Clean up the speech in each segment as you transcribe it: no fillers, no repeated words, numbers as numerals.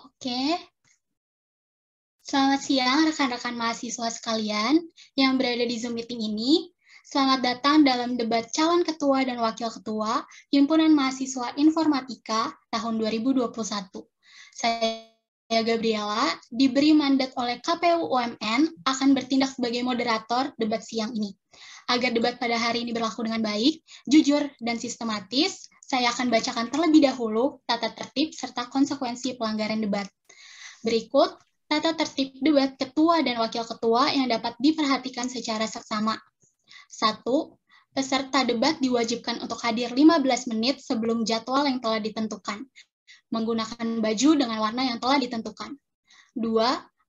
Oke, selamat siang rekan-rekan mahasiswa sekalian yang berada di Zoom meeting ini. Selamat datang dalam debat calon ketua dan wakil ketua Himpunan Mahasiswa Informatika tahun 2021. Saya Gabriela, diberi mandat oleh KPU UMN akan bertindak sebagai moderator debat siang ini. Agar debat pada hari ini berlangsung dengan baik, jujur, dan sistematis, saya akan bacakan terlebih dahulu tata tertib serta konsekuensi pelanggaran debat. Berikut tata tertib debat ketua dan wakil ketua yang dapat diperhatikan secara seksama. 1. Peserta debat diwajibkan untuk hadir 15 menit sebelum jadwal yang telah ditentukan, menggunakan baju dengan warna yang telah ditentukan. 2.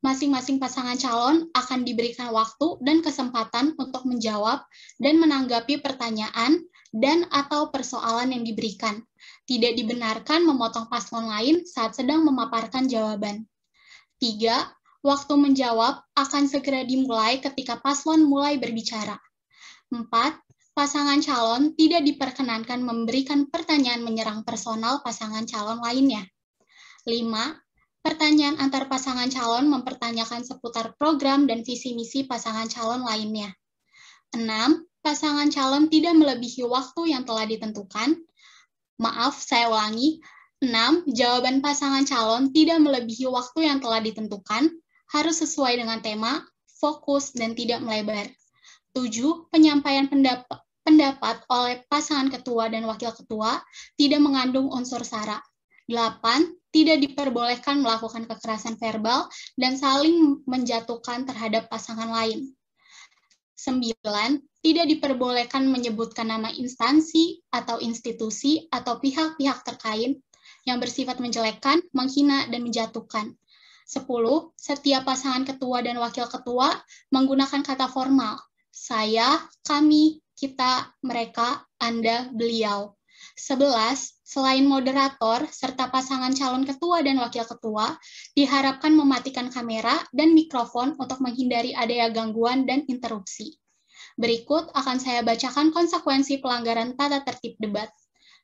Masing-masing pasangan calon akan diberikan waktu dan kesempatan untuk menjawab dan menanggapi pertanyaan dan atau persoalan yang diberikan. Tidak dibenarkan memotong paslon lain saat sedang memaparkan jawaban. 3. Waktu menjawab akan segera dimulai ketika paslon mulai berbicara. 4. Pasangan calon tidak diperkenankan memberikan pertanyaan menyerang personal pasangan calon lainnya. 5. Pertanyaan antar pasangan calon mempertanyakan seputar program dan visi misi pasangan calon lainnya. 6. Pasangan calon tidak melebihi waktu yang telah ditentukan. Maaf, saya ulangi. 6. Jawaban pasangan calon tidak melebihi waktu yang telah ditentukan, harus sesuai dengan tema, fokus, dan tidak melebar. 7. Penyampaian pendapat oleh pasangan ketua dan wakil ketua tidak mengandung unsur sara. 8. Tidak diperbolehkan melakukan kekerasan verbal dan saling menjatuhkan terhadap pasangan lain. 9. Tidak diperbolehkan menyebutkan nama instansi atau institusi atau pihak-pihak terkait yang bersifat menjelekkan, menghina, dan menjatuhkan. 10. Setiap pasangan ketua dan wakil ketua menggunakan kata formal. Saya, kami, kita, mereka, Anda, beliau. 11. Selain moderator, serta pasangan calon ketua dan wakil ketua, diharapkan mematikan kamera dan mikrofon untuk menghindari adanya gangguan dan interupsi. Berikut akan saya bacakan konsekuensi pelanggaran tata tertib debat.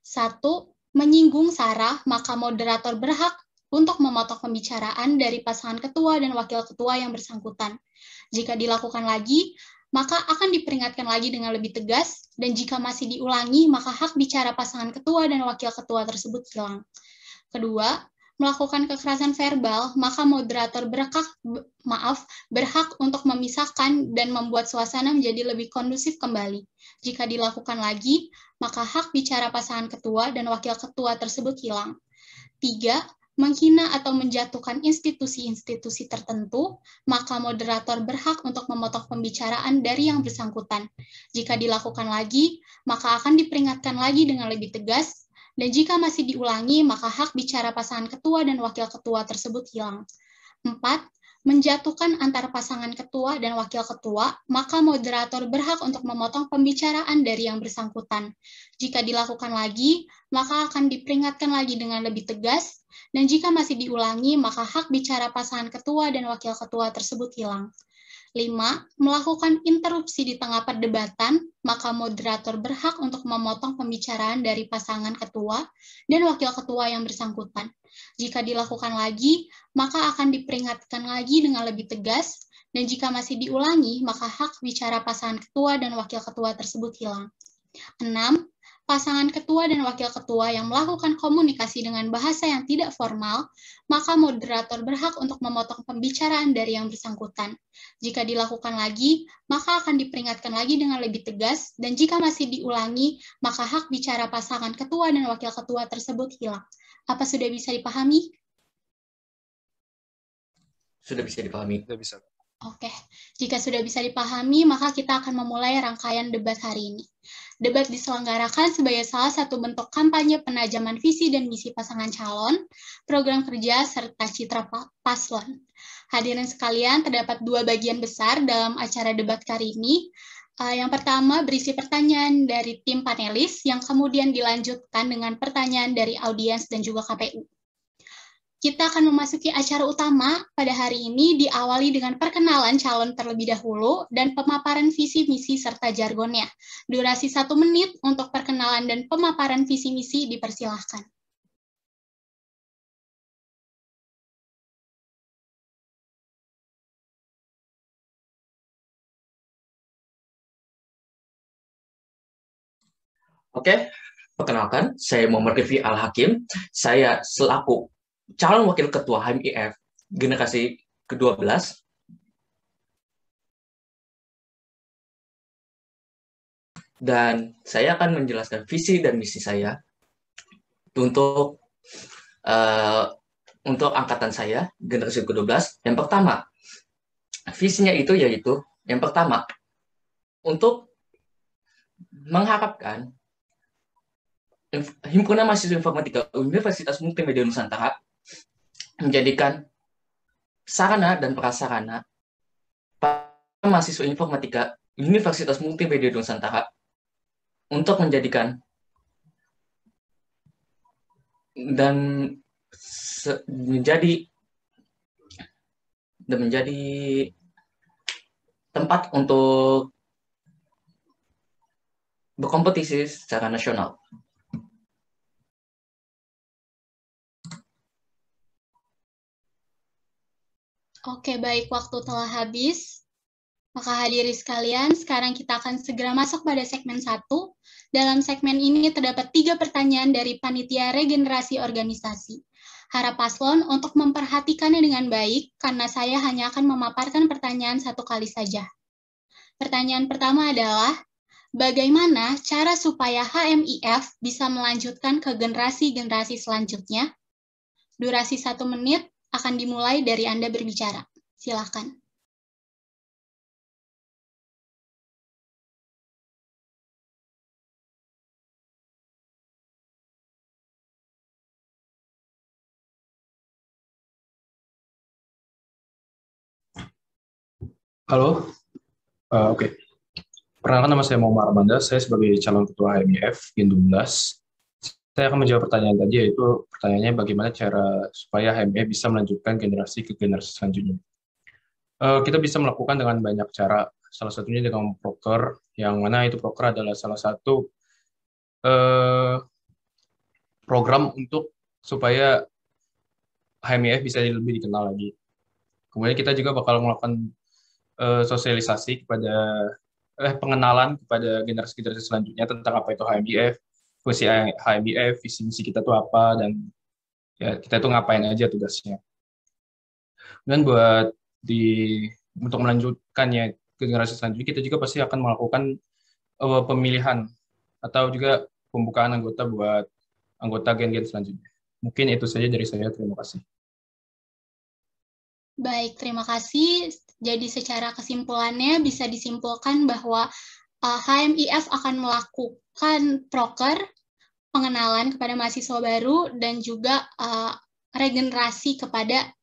1. Menyinggung sara, maka moderator berhak untuk memotong pembicaraan dari pasangan ketua dan wakil ketua yang bersangkutan. Jika dilakukan lagi, maka akan diperingatkan lagi dengan lebih tegas, dan jika masih diulangi, maka hak bicara pasangan ketua dan wakil ketua tersebut hilang. Kedua, melakukan kekerasan verbal, maka moderator berhak untuk memisahkan dan membuat suasana menjadi lebih kondusif kembali. Jika dilakukan lagi, maka hak bicara pasangan ketua dan wakil ketua tersebut hilang. 3. Menghina atau menjatuhkan institusi-institusi tertentu, maka moderator berhak untuk memotong pembicaraan dari yang bersangkutan. Jika dilakukan lagi, maka akan diperingatkan lagi dengan lebih tegas, dan jika masih diulangi, maka hak bicara pasangan ketua dan wakil ketua tersebut hilang. 4. Menjatuhkan antar pasangan ketua dan wakil ketua, maka moderator berhak untuk memotong pembicaraan dari yang bersangkutan. Jika dilakukan lagi, maka akan diperingatkan lagi dengan lebih tegas, dan jika masih diulangi, maka hak bicara pasangan ketua dan wakil ketua tersebut hilang. 5. Melakukan interupsi di tengah perdebatan, maka moderator berhak untuk memotong pembicaraan dari pasangan ketua dan wakil ketua yang bersangkutan. Jika dilakukan lagi, maka akan diperingatkan lagi dengan lebih tegas, dan jika masih diulangi, maka hak bicara pasangan ketua dan wakil ketua tersebut hilang. 6. Pasangan ketua dan wakil ketua yang melakukan komunikasi dengan bahasa yang tidak formal, maka moderator berhak untuk memotong pembicaraan dari yang bersangkutan. Jika dilakukan lagi, maka akan diperingatkan lagi dengan lebih tegas, dan jika masih diulangi, maka hak bicara pasangan ketua dan wakil ketua tersebut hilang. Apa sudah bisa dipahami? Sudah bisa dipahami. Sudah bisa. Oke, jika sudah bisa dipahami, maka kita akan memulai rangkaian debat hari ini. Debat diselenggarakan sebagai salah satu bentuk kampanye penajaman visi dan misi pasangan calon, program kerja, serta citra paslon. Hadirin sekalian, terdapat dua bagian besar dalam acara debat kali ini. Yang pertama berisi pertanyaan dari tim panelis, yang kemudian dilanjutkan dengan pertanyaan dari audiens dan juga KPU. Kita akan memasuki acara utama pada hari ini diawali dengan perkenalan calon terlebih dahulu dan pemaparan visi misi serta jargonnya. Durasi 1 menit untuk perkenalan dan pemaparan visi misi dipersilahkan. Oke, perkenalkan, saya Muhammad Rifki Al-Hakim. Saya selaku calon wakil ketua HMIF generasi ke-12, dan saya akan menjelaskan visi dan misi saya untuk eh, untuk angkatan saya generasi ke-12. Yang pertama, visinya itu yaitu yang pertama untuk mengharapkan Himpunan Mahasiswa Informatika Universitas Multimedia Nusantara menjadikan sarana dan prasarana para mahasiswa informatika Universitas Multimedia Nusantara untuk menjadikan dan menjadi tempat untuk berkompetisi secara nasional. Oke, baik, waktu telah habis. Maka hadirin sekalian, sekarang kita akan segera masuk pada segmen 1. Dalam segmen ini terdapat 3 pertanyaan dari Panitia Regenerasi Organisasi. Harap paslon untuk memperhatikannya dengan baik, karena saya hanya akan memaparkan pertanyaan 1 kali saja. Pertanyaan pertama adalah, bagaimana cara supaya HMIF bisa melanjutkan ke generasi-generasi selanjutnya? Durasi 1 menit akan dimulai dari Anda berbicara. Silakan. Halo, oke. Perkenalkan, nama saya Muhammad Armanda. Saya sebagai calon ketua HMIF Gen 12. Saya akan menjawab pertanyaan tadi, yaitu pertanyaannya bagaimana cara supaya HMIF bisa melanjutkan generasi ke generasi selanjutnya. Kita bisa melakukan dengan banyak cara. Salah satunya dengan proker, yang mana itu proker adalah salah satu eh, program untuk supaya HMIF bisa lebih dikenal lagi. Kemudian kita juga bakal melakukan sosialisasi kepada pengenalan kepada generasi-generasi selanjutnya tentang apa itu HMIF, fungsi HMIF, visi misi kita tuh apa, dan ya kita tuh ngapain aja tugasnya. Dan untuk melanjutkannya ke generasi selanjutnya, kita juga pasti akan melakukan pemilihan atau juga pembukaan anggota buat anggota gen-gen selanjutnya. Mungkin itu saja dari saya. Terima kasih. Baik, terima kasih. Jadi secara kesimpulannya bisa disimpulkan bahwa HMIF akan melakukan proker, pengenalan kepada mahasiswa baru, dan juga regenerasi kepada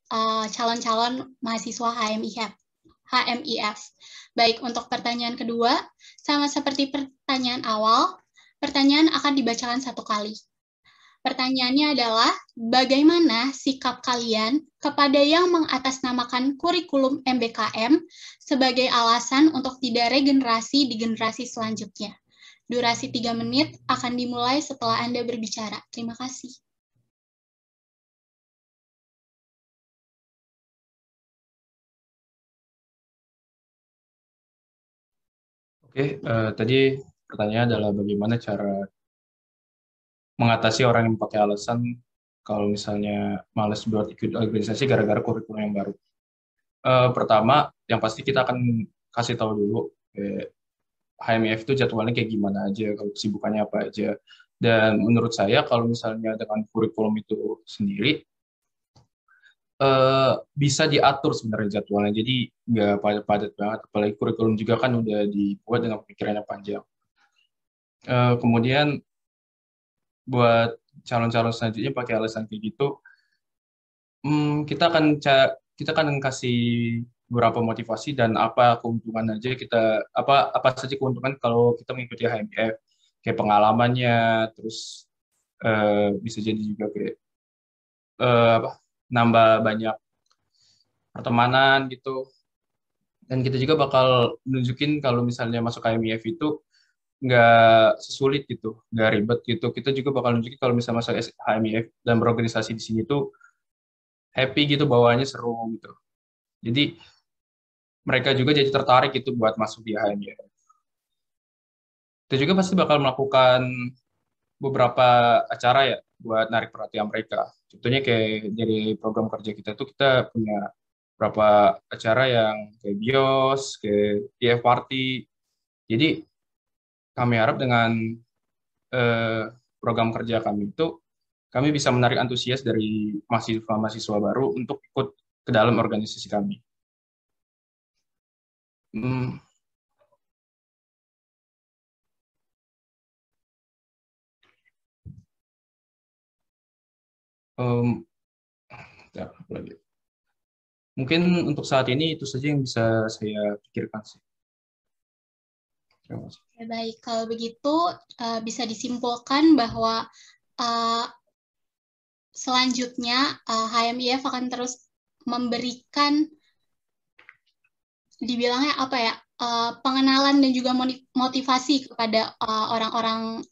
calon-calon mahasiswa HMIF. Baik, untuk pertanyaan kedua, sama seperti pertanyaan awal, pertanyaan akan dibacakan 1 kali. Pertanyaannya adalah, bagaimana sikap kalian kepada yang mengatasnamakan kurikulum MBKM sebagai alasan untuk tidak regenerasi di generasi selanjutnya? Durasi 3 menit akan dimulai setelah Anda berbicara. Terima kasih. Oke, tadi pertanyaannya adalah bagaimana cara mengatasi orang yang pakai alasan kalau misalnya males buat ikut organisasi gara-gara kurikulum yang baru. Pertama, yang pasti kita akan kasih tahu dulu HMIF itu jadwalnya kayak gimana aja, kalau kesibukannya apa aja. Dan menurut saya kalau misalnya dengan kurikulum itu sendiri, bisa diatur sebenarnya jadwalnya. Jadi nggak padat-padat banget, apalagi kurikulum juga kan udah dibuat dengan pemikiran yang panjang. Kemudian buat calon-calon selanjutnya pakai alasan kayak gitu, kita akan kasih beberapa motivasi dan apa keuntungan aja apa saja keuntungan kalau kita mengikuti HMIF, kayak pengalamannya, terus bisa jadi juga kayak apa, nambah banyak pertemanan gitu. Dan kita juga bakal nunjukin kalau misalnya masuk HMIF itu nggak sesulit gitu, nggak ribet gitu. Kita juga bakal nunjukin kalau misalnya masuk HMIF dan berorganisasi di sini tuh happy gitu, bawaannya seru gitu. Jadi mereka juga jadi tertarik gitu buat masuk di HMIF. Kita juga pasti bakal melakukan beberapa acara ya buat narik perhatian mereka. Contohnya kayak dari program kerja kita tuh kita punya beberapa acara yang kayak BIOS, kayak IF Party. Jadi kami harap dengan eh, program kerja kami itu kami bisa menarik antusias dari mahasiswa-mahasiswa baru untuk ikut ke dalam organisasi kami. Hmm, em, ya, apa lagi? Mungkin untuk saat ini itu saja yang bisa saya pikirkan sih. Terima kasih. Oke, baik, kalau begitu bisa disimpulkan bahwa uh, selanjutnya HMIF akan terus memberikan dibilangnya apa ya, pengenalan dan juga motivasi kepada orang-orang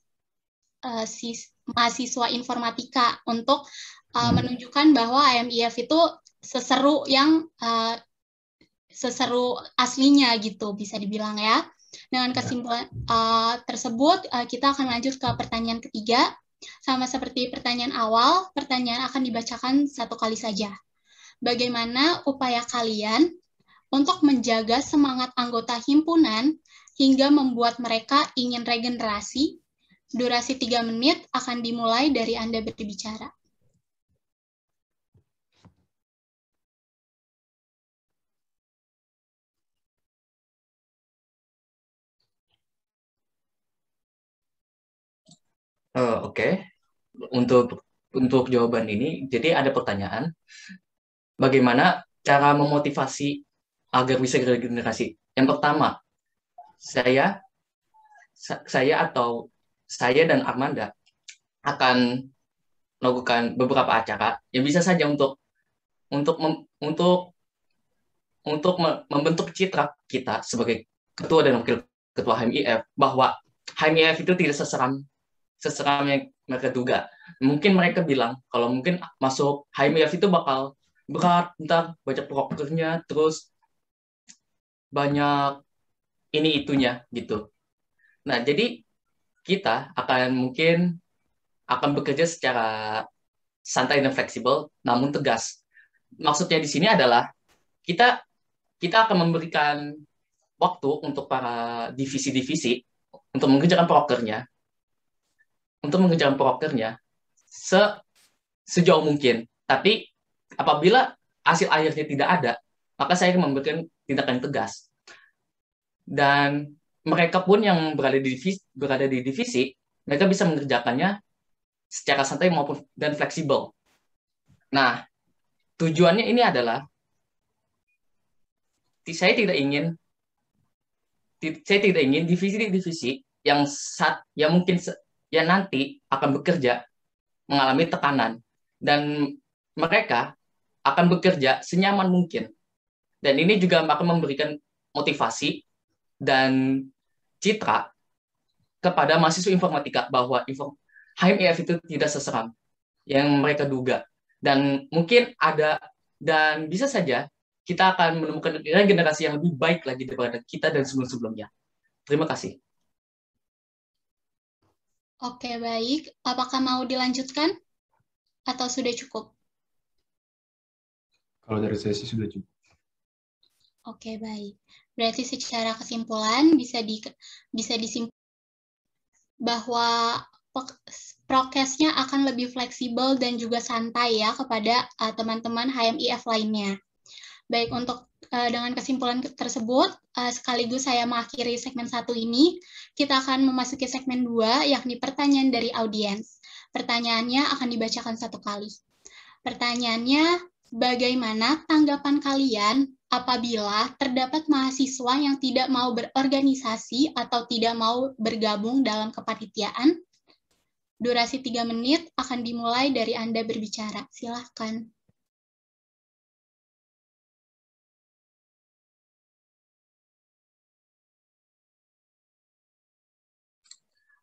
mahasiswa informatika untuk menunjukkan bahwa HMIF itu seseru yang seseru aslinya gitu, bisa dibilang ya. Dengan kesimpulan tersebut, kita akan lanjut ke pertanyaan ketiga. Sama seperti pertanyaan awal, pertanyaan akan dibacakan satu kali saja. Bagaimana upaya kalian untuk menjaga semangat anggota himpunan hingga membuat mereka ingin regenerasi? Durasi 3 menit akan dimulai dari Anda berbicara. Oke. Untuk jawaban ini, jadi ada pertanyaan, bagaimana cara memotivasi agar bisa regenerasi? Yang pertama, saya atau saya dan Armanda akan melakukan beberapa acara yang bisa saja untuk mem- untuk membentuk citra kita sebagai ketua dan wakil ketua HMIF, bahwa HMIF itu tidak seseram yang mereka duga. Mungkin mereka bilang kalau mungkin masuk HMIF itu bakal berat, ntar banyak prokernya, terus banyak ini itunya gitu. Nah, jadi kita akan bekerja secara santai dan fleksibel, namun tegas. Maksudnya di sini adalah kita kita akan memberikan waktu untuk para divisi-divisi untuk mengerjakan prokernya, se sejauh mungkin. Tapi apabila hasil akhirnya tidak ada, maka saya akan memberikan tindakan tegas. Dan mereka pun yang berada di divisi, mereka bisa mengerjakannya secara santai maupun dan fleksibel. Nah, tujuannya ini adalah saya tidak ingin divisi-divisi yang mungkin yang nanti akan bekerja mengalami tekanan, dan mereka akan bekerja senyaman mungkin. Dan ini juga akan memberikan motivasi dan citra kepada mahasiswa informatika bahwa HMIF itu tidak seseram yang mereka duga. Dan mungkin dan bisa saja kita akan menemukan generasi yang lebih baik lagi daripada kita dan sebelum-sebelumnya. Terima kasih. Oke, baik. Apakah mau dilanjutkan atau sudah cukup? Kalau dari saya sih sudah cukup. Oke, baik. Berarti secara kesimpulan bisa disimpulkan bahwa prokesnya akan lebih fleksibel dan juga santai ya kepada teman-teman HMIF lainnya. Baik, untuk dengan kesimpulan tersebut, sekaligus saya mengakhiri segmen 1 ini, kita akan memasuki segmen 2, yakni pertanyaan dari audiens. Pertanyaannya akan dibacakan satu kali. Pertanyaannya, bagaimana tanggapan kalian apabila terdapat mahasiswa yang tidak mau berorganisasi atau tidak mau bergabung dalam kepanitiaan? Durasi 3 menit akan dimulai dari Anda berbicara. Silahkan.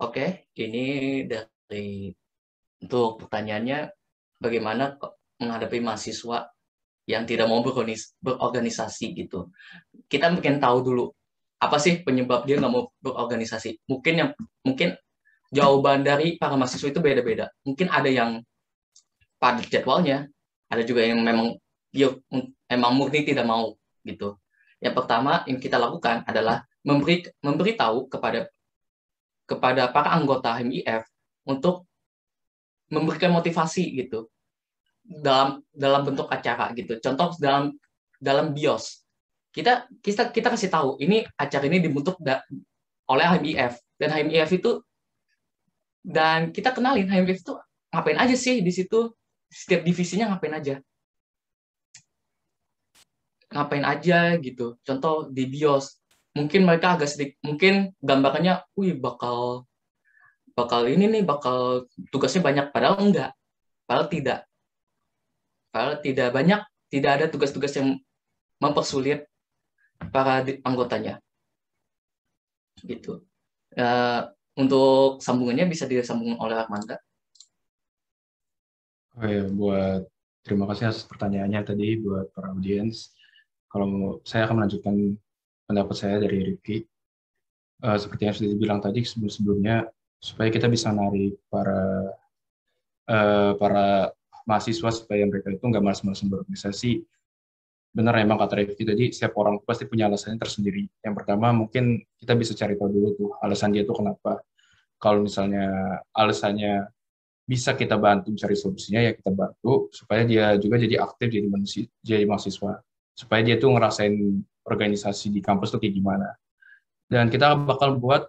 Oke, ini untuk pertanyaannya, bagaimana menghadapi mahasiswa yang tidak mau berorganisasi gitu. Kita mungkin tahu dulu apa sih penyebab dia nggak mau berorganisasi? Mungkin jawaban dari para mahasiswa itu beda-beda. Mungkin ada yang padat jadwalnya, ada juga yang memang dia emang murni tidak mau gitu. Yang pertama yang kita lakukan adalah memberitahu kepada para anggota HMIF untuk memberikan motivasi gitu dalam bentuk acara gitu. Contoh dalam BIOS. Kita kasih tahu ini acara ini dibentuk oleh HMIF dan HMIF itu, dan kita kenalin HMIF itu ngapain aja sih di situ, setiap divisinya ngapain aja gitu. Contoh di BIOS mungkin mereka agak sedikit, mungkin gambarannya wih bakal tugasnya banyak, padahal tidak banyak, tidak ada tugas-tugas yang mempersulit para anggotanya gitu. Untuk sambungannya bisa disambung oleh Armanda. Oh ya, terima kasih atas pertanyaannya tadi buat para audiens. Kalau saya akan melanjutkan pendapat saya dari Rifki. Seperti yang sudah dibilang tadi sebelumnya, supaya kita bisa menarik para mahasiswa supaya mereka itu nggak malas-malasan berorganisasi. Benar emang kata Rifki tadi, setiap orang pasti punya alasannya tersendiri. Yang pertama mungkin kita bisa cari tahu dulu tuh alasan dia tuh kenapa. Kalau misalnya alasannya bisa kita bantu cari solusinya, ya kita bantu supaya dia juga jadi aktif jadi mahasiswa, supaya dia tuh ngerasain organisasi di kampus tuh kayak gimana. Dan kita bakal buat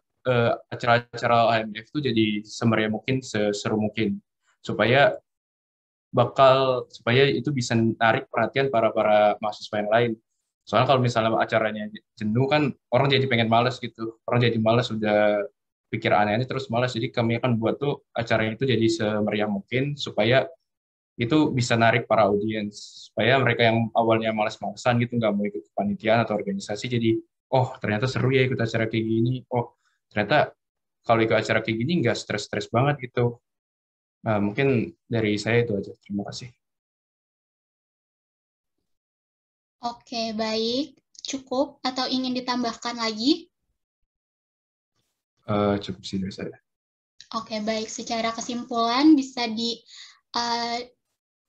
acara-acara HMF itu jadi semeriah mungkin, seseru mungkin, supaya itu bisa menarik perhatian para mahasiswa yang lain. Soalnya kalau misalnya acaranya jenuh kan orang jadi pengen malas gitu. Orang jadi malas, udah pikir aneh-aneh terus malas. Jadi kami akan buat tuh acara itu jadi semeriah mungkin supaya itu bisa narik para audiens. Supaya mereka yang awalnya malas-malasan gitu nggak mau ikut kepanitiaan atau organisasi, jadi oh ternyata seru ya ikut acara kayak gini. Oh ternyata kalau ikut acara kayak gini nggak stres-stres banget gitu. Nah, mungkin dari saya itu aja. Terima kasih. Oke, baik. Cukup atau ingin ditambahkan lagi? Cukup sih dari saya. Oke, baik. Secara kesimpulan bisa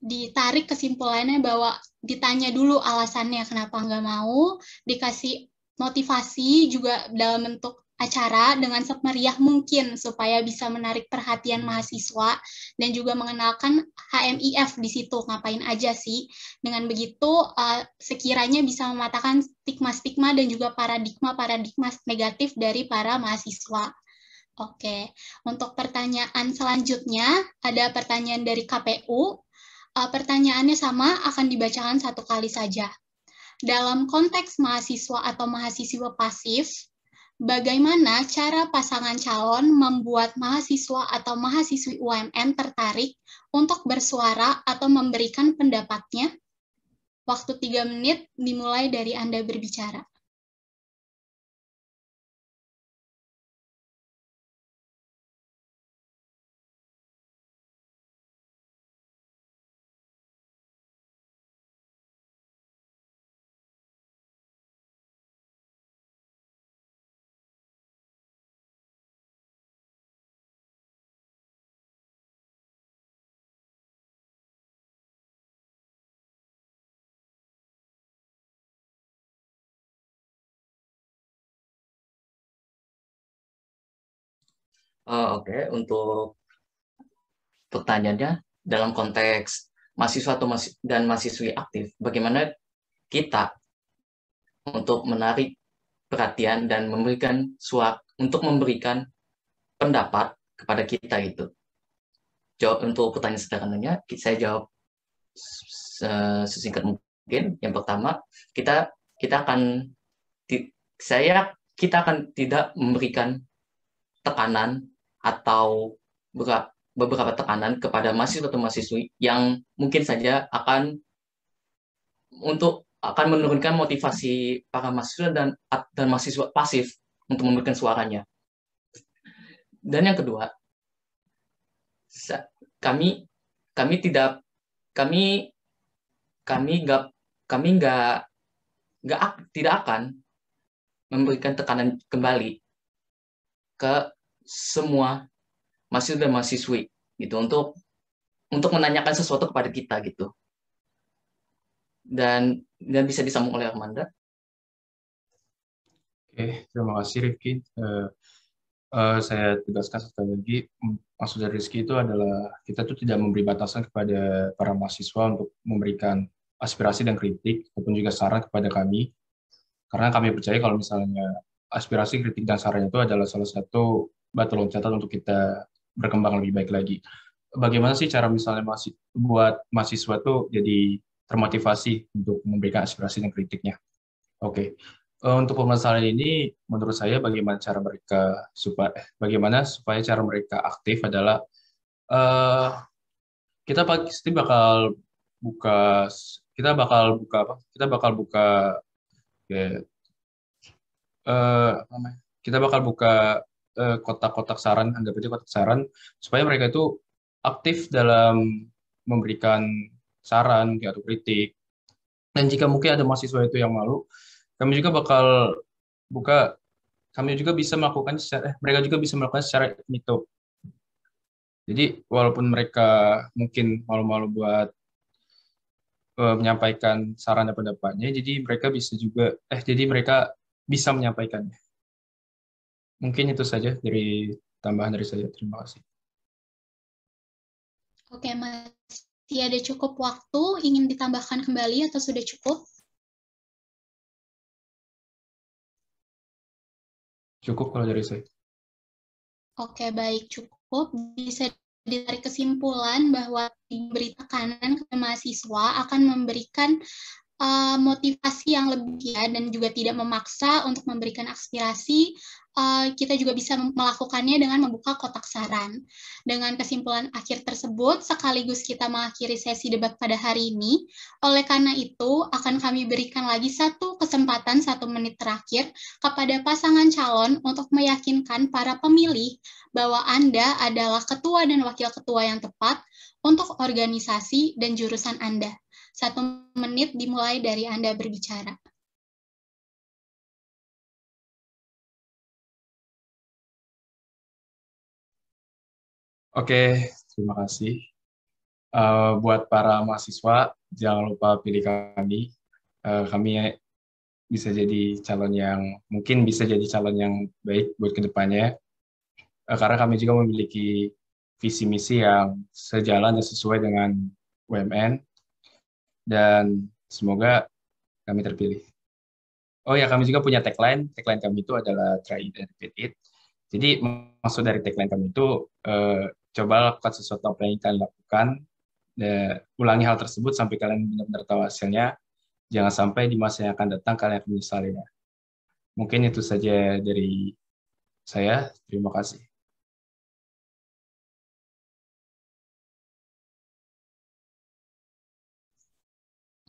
ditarik kesimpulannya bahwa ditanya dulu alasannya kenapa nggak mau, dikasih motivasi juga dalam bentuk acara dengan semeriah mungkin supaya bisa menarik perhatian mahasiswa dan juga mengenalkan HMIF di situ ngapain aja sih. Dengan begitu sekiranya bisa mematahkan stigma-stigma dan juga paradigma negatif dari para mahasiswa. Oke, untuk pertanyaan selanjutnya ada pertanyaan dari KPU. Pertanyaannya sama, akan dibacakan satu kali saja. Dalam konteks mahasiswa atau mahasiswa pasif, bagaimana cara pasangan calon membuat mahasiswa atau mahasiswi UMN tertarik untuk bersuara atau memberikan pendapatnya? Waktu 3 menit dimulai dari Anda berbicara. Oke, untuk pertanyaannya dalam konteks mahasiswa dan mahasiswi aktif, bagaimana kita untuk menarik perhatian dan memberikan pendapat kepada kita itu. Untuk pertanyaan sederhananya, saya jawab sesingkat mungkin. Yang pertama, kita akan tidak memberikan tekanan atau beberapa tekanan kepada mahasiswa atau mahasiswi yang mungkin saja akan menurunkan motivasi para mahasiswa dan mahasiswa pasif untuk memberikan suaranya. Dan yang kedua, kami tidak akan memberikan tekanan kembali ke semua mahasiswa dan mahasiswi gitu untuk menanyakan sesuatu kepada kita gitu. Dan bisa disambung oleh Armanda. Oke, terima kasih Rifki. Saya tegaskan sekali lagi, maksud dari Rizky itu adalah kita tuh tidak memberi batasan kepada para mahasiswa untuk memberikan aspirasi dan kritik, ataupun juga saran kepada kami. Karena kami percaya kalau misalnya aspirasi, kritik, dan saran itu adalah salah satu batu loncatan untuk kita berkembang lebih baik lagi. Bagaimana sih cara misalnya buat mahasiswa tuh jadi termotivasi untuk memberikan aspirasi dan kritiknya? Oke. Untuk permasalahan ini, menurut saya bagaimana supaya cara mereka aktif adalah eh, kita pasti bakal buka kita bakal buka apa? Kita bakal buka kayak, apa namanya? Kita bakal buka kotak-kotak saran, anggap aja kotak saran, supaya mereka itu aktif dalam memberikan saran mungkin, atau kritik. Dan jika mungkin ada mahasiswa itu yang malu, kami juga bakal buka, mereka juga bisa melakukan secara incognito. Jadi walaupun mereka mungkin malu-malu buat menyampaikan saran dan pendapatnya, jadi mereka bisa menyampaikannya. Mungkin itu saja dari tambahan dari saya. Terima kasih. Oke, masih ada cukup waktu, ingin ditambahkan kembali atau sudah cukup? Cukup kalau dari saya. Oke, baik, cukup. Bisa ditarik kesimpulan bahwa diberi tekanan ke mahasiswa akan memberikan motivasi yang lebih ya, dan juga tidak memaksa untuk memberikan aspirasi. Kita juga bisa melakukannya dengan membuka kotak saran. Dengan kesimpulan akhir tersebut, sekaligus kita mengakhiri sesi debat pada hari ini. Oleh karena itu, akan kami berikan lagi satu kesempatan 1 menit terakhir kepada pasangan calon untuk meyakinkan para pemilih bahwa Anda adalah ketua dan wakil ketua yang tepat untuk organisasi dan jurusan Anda. 1 menit dimulai dari Anda berbicara. Oke, terima kasih. Buat para mahasiswa, jangan lupa pilih kami. Kami mungkin bisa jadi calon yang baik buat kedepannya. Karena kami juga memiliki visi misi yang sejalan dan sesuai dengan UMN, dan semoga kami terpilih. Oh ya, kami juga punya tagline. Tagline kami itu adalah try it and repeat it. Jadi maksud dari tagline kami itu, coba lakukan sesuatu apa yang kalian lakukan, ulangi hal tersebut sampai kalian benar-benar tahu hasilnya. Jangan sampai di masa yang akan datang kalian akan menyesalinya. Mungkin itu saja dari saya. Terima kasih.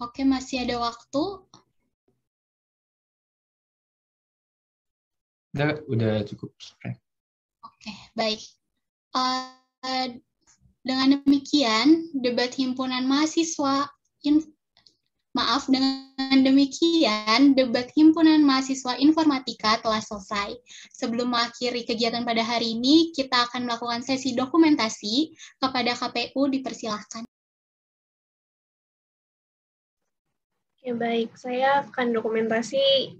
Oke, masih ada waktu. Udah cukup. Oke, baik. Dengan demikian, debat himpunan mahasiswa debat himpunan mahasiswa informatika telah selesai. Sebelum mengakhiri kegiatan pada hari ini, kita akan melakukan sesi dokumentasi. Kepada KPU dipersilahkan. Ya, baik, saya akan dokumentasi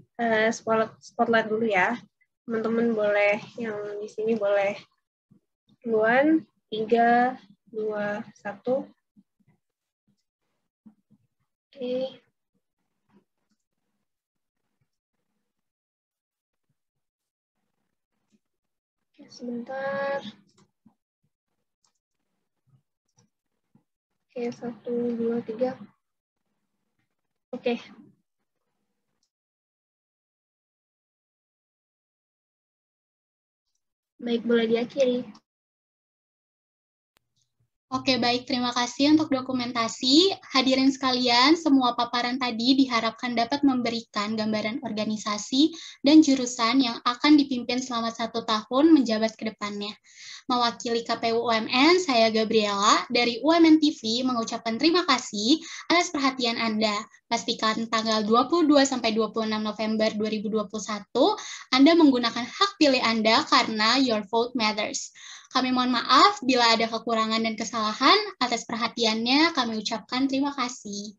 spotlight dulu ya. Teman-teman boleh, yang di sini boleh duluan, 3, 2, 1. Oke. Sebentar. Oke, 1, 2, 3. Oke. Baik, boleh diakhiri. Oke, baik. Terima kasih untuk dokumentasi. Hadirin sekalian, semua paparan tadi diharapkan dapat memberikan gambaran organisasi dan jurusan yang akan dipimpin selama 1 tahun menjabat ke depannya. Mewakili KPU UMN, saya Gabriela dari UMN TV mengucapkan terima kasih atas perhatian Anda. Pastikan tanggal 22-26 November 2021, Anda menggunakan hak pilih Anda karena your vote matters. Kami mohon maaf bila ada kekurangan dan kesalahan. Atas perhatiannya kami ucapkan terima kasih.